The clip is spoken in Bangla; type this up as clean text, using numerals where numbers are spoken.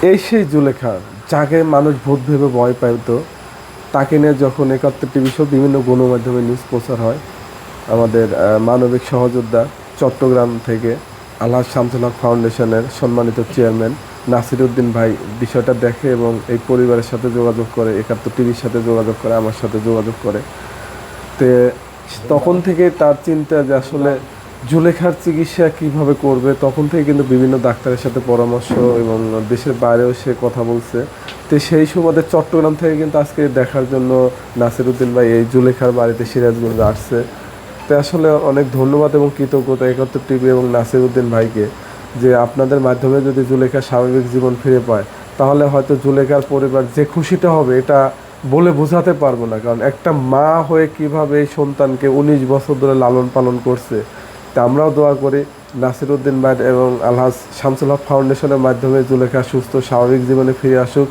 এই সেই জুলেখা যাকে মানুষ ভূত ভেবে ভয় পাইত, তাকে নিয়ে যখন ৭১ টিভি শো বিভিন্ন গণমাধ্যমে নিউজ প্রচার হয়, আমাদের মানবিক সহযোদ্ধা চট্টগ্রাম থেকে আলহাজ শামসুল হক ফাউন্ডেশনের সম্মানিত চেয়ারম্যান নাসির উদ্দিন ভাই বিষয়টা দেখে এবং এই পরিবারের সাথে যোগাযোগ করে, ৭১ টিভির সাথে যোগাযোগ করে, আমার সাথে যোগাযোগ করে। তে তখন থেকে তার চিন্তা যে আসলে জুলেখার চিকিৎসা কিভাবে করবে, তখন থেকে কিন্তু বিভিন্ন ডাক্তারের সাথে পরামর্শ এবং দেশের বাইরেও সে কথা বলছে। তো সেই সুবাদে চট্টগ্রাম থেকে কিন্তু আজকে দেখার জন্য নাসির উদ্দিন ভাই এই জুলেখার বাড়িতে সিরাজগঞ্জে আসছে। তো আসলে অনেক ধন্যবাদ এবং কৃতজ্ঞতা ৭১ টিভি এবং নাসির উদ্দিন ভাইকে, যে আপনাদের মাধ্যমে যদি জুলেখা স্বাভাবিক জীবন ফিরে পায়, তাহলে হয়তো জুলেখার পরিবার যে খুশিটা হবে এটা বলে বোঝাতে পারবো না। কারণ একটা মা হয়ে কিভাবে এই সন্তানকে ১৯ বছর ধরে লালন পালন করছে, তা আমরাও দোয়া করি নাসির উদ্দিন ভাই এবং আলহাজ শামসুল হক ফাউন্ডেশনের মাধ্যমে জুলেখা সুস্থ স্বাভাবিক জীবনে ফিরে আসুক।